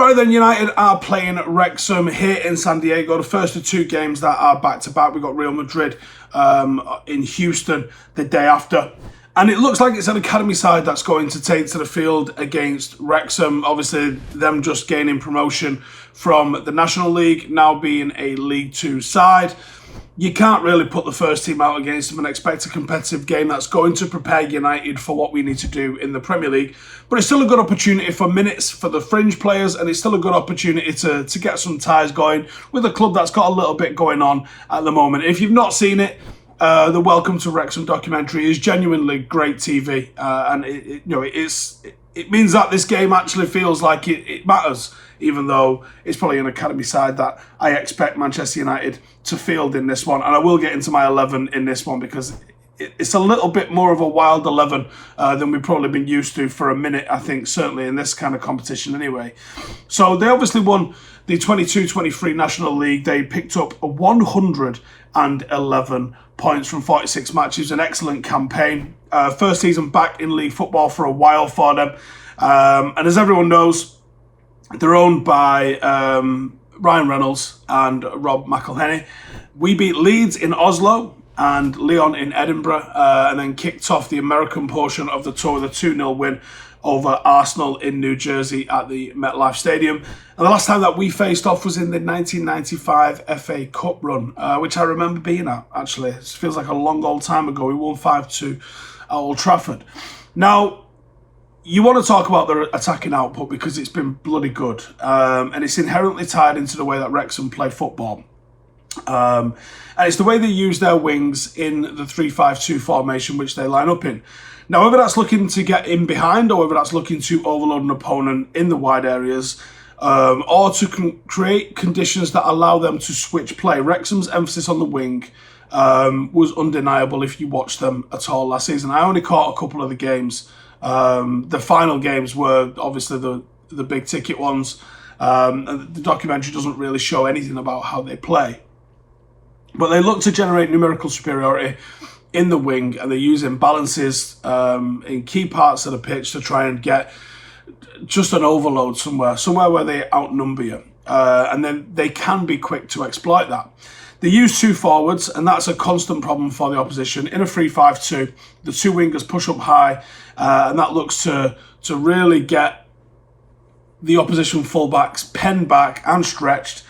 Right then, United are playing Wrexham here in San Diego. The first of two games that are back-to-back. We've got Real Madrid in Houston the day after. And it looks like it's an academy side that's going to take to the field against Wrexham. Obviously, them just gaining promotion from the National League, now being a League Two side. You can't really put the first team out against them and expect a competitive game that's going to prepare United for what we need to do in the Premier League. But it's still a good opportunity for minutes for the fringe players, and it's still a good opportunity to get some ties going with a club that's got a little bit going on at the moment. If you've not seen it, the Welcome to Wrexham documentary is genuinely great TV, and it means that this game actually feels like it matters, even though it's probably an academy side that I expect Manchester United to field in this one. And I will get into my 11 in this one because it's a little bit more of a wild 11 than we've probably been used to for a minute, I think, certainly in this kind of competition anyway. So they obviously won the 22-23 National League. They picked up 111 points from 46 matches, an excellent campaign. First season back in league football for a while for them. And as everyone knows, they're owned by Ryan Reynolds and Rob McElhenney. We beat Leeds in Oslo and Lyon in Edinburgh, and then kicked off the American portion of the tour with a 2-0 win over Arsenal in New Jersey at the MetLife Stadium. And the last time that we faced off was in the 1995 FA Cup run, which I remember being at, actually. It feels like a long old time ago. We won 5-2 at Old Trafford. Now, you want to talk about their attacking output because it's been bloody good. And it's inherently tied into the way that Wrexham play football. And it's the way they use their wings in the 3-5-2 formation which they line up in. Now, whether that's looking to get in behind or whether that's looking to overload an opponent in the wide areas, or to create conditions that allow them to switch play, Wrexham's emphasis on the wing was undeniable if you watched them at all last season. I only caught a couple of the games. The final games were obviously the big ticket ones. And the documentary doesn't really show anything about how they play. But they look to generate numerical superiority in the wing, and they're using balances in key parts of the pitch to try and get just an overload somewhere where they outnumber you. And then they can be quick to exploit that. They use two forwards, and that's a constant problem for the opposition. In a 3-5-2, the two wingers push up high, and that looks to really get the opposition fullbacks penned back and stretched.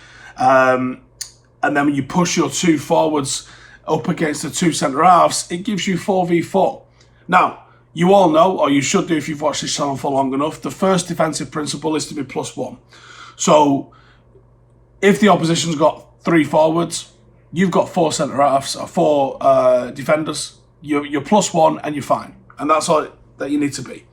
And then when you push your two forwards up against the two centre-halves, it gives you 4v4. Now, you all know, or you should do if you've watched this channel for long enough, the first defensive principle is to be +1. So, if the opposition's got 3 forwards, you've got 4 centre-halves, or 4 defenders, you're +1 and you're fine. And that's all that you need to be.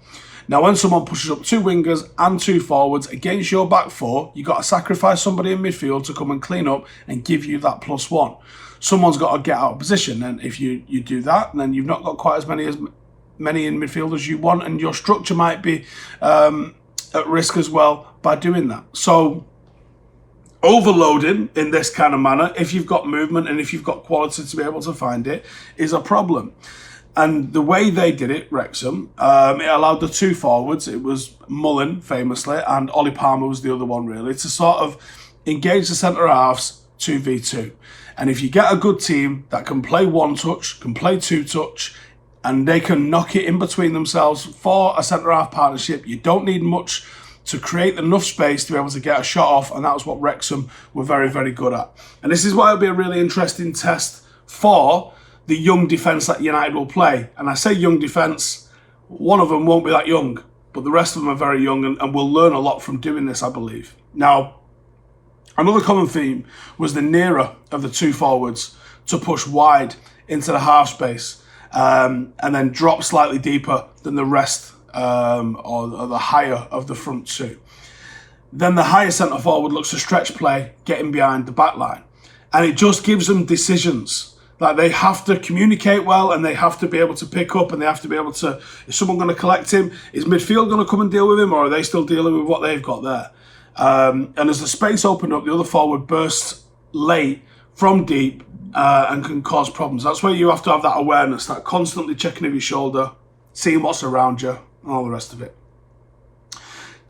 Now, when someone pushes up 2 wingers and 2 forwards against your back 4, you've got to sacrifice somebody in midfield to come and clean up and give you that +1. Someone's got to get out of position, and if you do that, then you've not got quite as many in midfield as you want, and your structure might be at risk as well by doing that. So, overloading in this kind of manner, if you've got movement and if you've got quality to be able to find it, is a problem. And the way they did it, Wrexham, it allowed the 2 forwards, it was Mullin, famously, and Ollie Palmer was the other one, really, to sort of engage the centre-halves 2v2. And if you get a good team that can play 1-touch, can play 2-touch, and they can knock it in between themselves for a centre-half partnership, you don't need much to create enough space to be able to get a shot off, and that was what Wrexham were very, very good at. And this is why it'll be a really interesting test for the young defence that United will play. And I say young defence, one of them won't be that young, but the rest of them are very young, and we'll learn a lot from doing this, I believe. Now, another common theme was the nearer of the 2 forwards to push wide into the half space, and then drop slightly deeper than the rest, or the higher of the front 2. Then the higher centre forward looks to stretch play, getting behind the back line. And it just gives them decisions. Like, they have to communicate well, and they have to be able to pick up, and they have to be able to, is someone going to collect him? Is midfield going to come and deal with him, or are they still dealing with what they've got there? And as the space opened up, the other forward bursts late from deep and can cause problems. That's where you have to have that awareness, that constantly checking of your shoulder, seeing what's around you, and all the rest of it.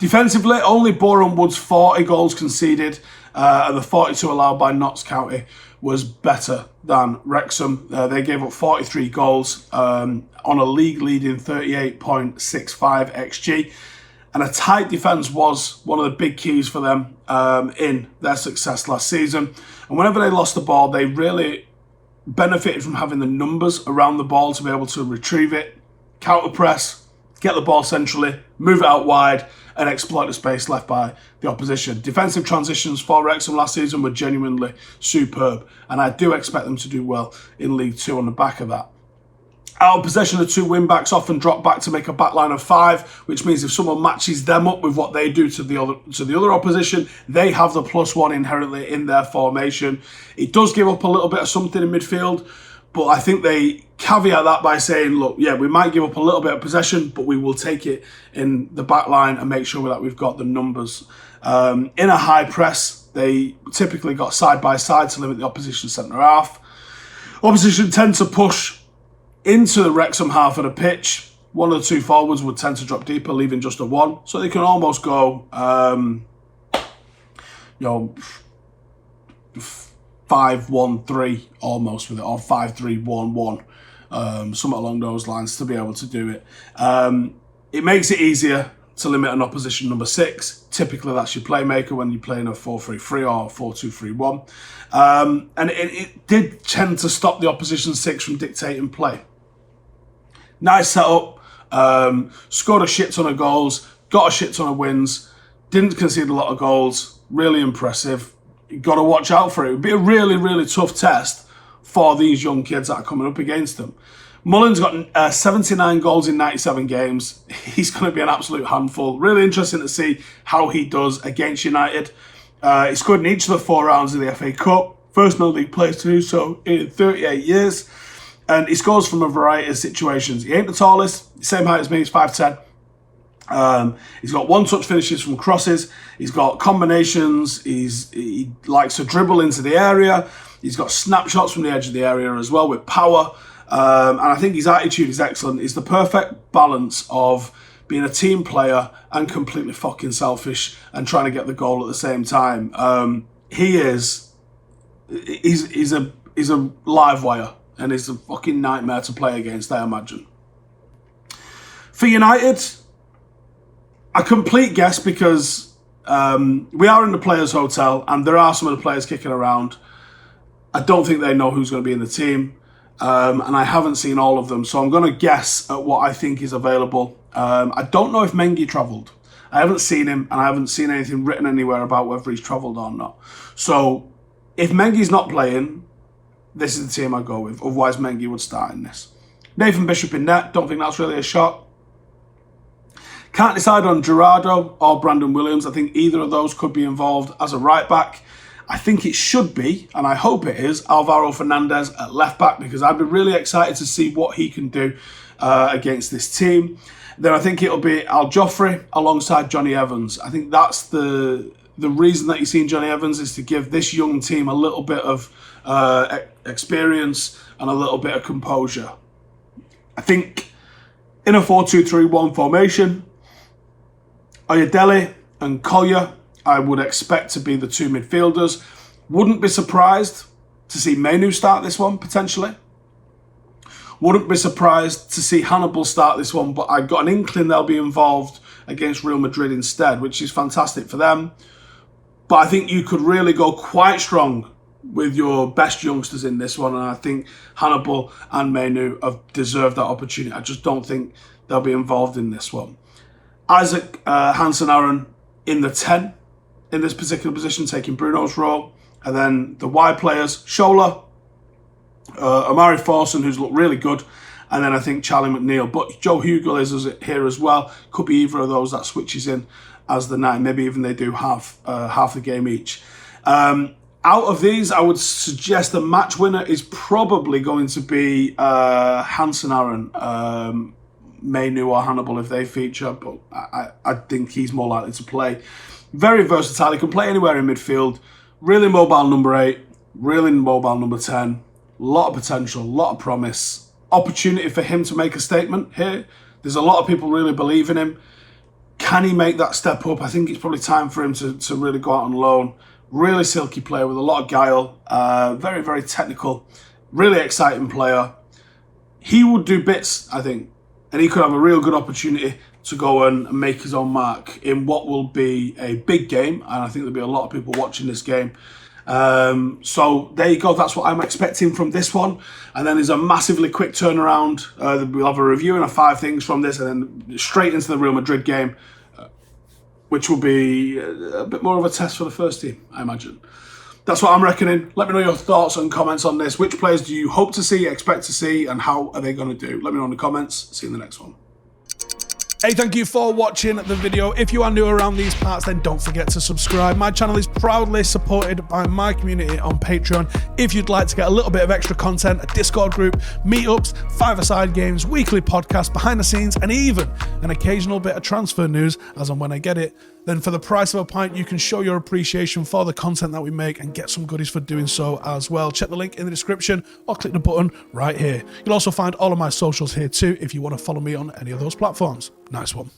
Defensively, only Boreham Wood's 40 goals conceded and the 42 allowed by Notts County was better than Wrexham. They gave up 43 goals on a league-leading 38.65 XG. And a tight defence was one of the big keys for them in their success last season. And whenever they lost the ball, they really benefited from having the numbers around the ball to be able to retrieve it, counter-press, get the ball centrally, move it out wide, and exploit the space left by the opposition. Defensive transitions for Wrexham last season were genuinely superb, and I do expect them to do well in League Two on the back of that. Out of possession, the two wing-backs often drop back to make a backline of 5, which means if someone matches them up with what they do to the other opposition, they have the +1 inherently in their formation. It does give up a little bit of something in midfield, but I think they caveat that by saying, look, yeah, we might give up a little bit of possession, but we will take it in the back line and make sure that we've got the numbers. In a high press, they typically got side by side to limit the opposition centre half. Opposition tend to push into the Wrexham half of the pitch. One of the two forwards would tend to drop deeper, leaving just a 1. So they can almost go, 5-1-3 almost with it, or 5-3-1-1, something along those lines to be able to do it. It makes it easier to limit an opposition number 6. Typically that's your playmaker when you're playing a 4-3-3 or 4-2-3-1. And it did tend to stop the opposition 6 from dictating play. Nice setup, scored a shit ton of goals, got a shit ton of wins, didn't concede a lot of goals, really impressive. You've got to watch out for it. It would be a really, really tough test for these young kids that are coming up against them. Mullen's got 79 goals in 97 games. He's going to be an absolute handful. Really interesting to see how he does against United. He scored in each of the 4 rounds of the FA Cup. First non-league player to do so in 38 years. And he scores from a variety of situations. He ain't the tallest, same height as me, he's 5'10". He's got one-touch finishes from crosses. He's got combinations. He likes to dribble into the area. He's got snapshots from the edge of the area as well with power. And I think his attitude is excellent. He's the perfect balance of being a team player and completely fucking selfish and trying to get the goal at the same time. He's a live wire and he's a fucking nightmare to play against, I imagine. For United, a complete guess because we are in the Players' Hotel and there are some of the players kicking around. I don't think they know who's going to be in the team. And I haven't seen all of them, so I'm going to guess at what I think is available. I don't know if Mengi travelled. I haven't seen him, and I haven't seen anything written anywhere about whether he's travelled or not. So, if Mengi's not playing, this is the team I go with. Otherwise, Mengi would start in this. Nathan Bishop in net. Don't think that's really a shot. Can't decide on Gerardo or Brandon Williams. I think either of those could be involved as a right-back. I think it should be, and I hope it is, Alvaro Fernandez at left-back because I'd be really excited to see what he can do against this team. Then I think it'll be Al Joffrey alongside Johnny Evans. I think that's the reason that you're seeing Johnny Evans is to give this young team a little bit of experience and a little bit of composure. I think in a 4-2-3-1 formation, Oyedele and Collier I would expect to be the two midfielders. Wouldn't be surprised to see Mainoo start this one, potentially. Wouldn't be surprised to see Hannibal start this one, but I got an inkling they'll be involved against Real Madrid instead, which is fantastic for them. But I think you could really go quite strong with your best youngsters in this one, and I think Hannibal and Mainoo have deserved that opportunity. I just don't think they'll be involved in this one. Isak, Hansen-Aarøen in the 10 in this particular position, taking Bruno's role. And then the wide players, Shola, Amari Forson, who's looked really good. And then I think Charlie McNeil. But Joe Hugel is here as well. Could be either of those that switches in as the 9. Maybe even they do half the game each. Out of these, I would suggest the match winner is probably going to be Hansen-Aarøen, Mainoo or Hannibal if they feature. But I think he's more likely to play. Very versatile. He can play anywhere in midfield. Really mobile number 8. Really mobile number 10. A lot of potential. A lot of promise. Opportunity for him to make a statement here. There's a lot of people really believe in him. Can he make that step up? I think it's probably time for him to really go out on loan. Really silky player with a lot of guile. Very, very technical. Really exciting player. He would do bits, I think. And he could have a real good opportunity to go and make his own mark in what will be a big game. And I think there'll be a lot of people watching this game. So there you go. That's what I'm expecting from this one. And then there's a massively quick turnaround. We'll have a review and 5 things from this, and then straight into the Real Madrid game, which will be a bit more of a test for the first team, I imagine. That's what I'm reckoning. Let me know your thoughts and comments on this. Which players do you hope to see, expect to see, and how are they going to do? Let me know in the comments. See you in the next one. Hey, thank you for watching the video. If you are new around these parts, then don't forget to subscribe. My channel is proudly supported by my community on Patreon. If you'd like to get a little bit of extra content, a Discord group, meetups, 5-a-side games, weekly podcasts, behind the scenes, and even an occasional bit of transfer news as and when I get it, then for the price of a pint, you can show your appreciation for the content that we make and get some goodies for doing so as well. Check the link in the description or click the button right here. You'll also find all of my socials here too if you want to follow me on any of those platforms. Nice one.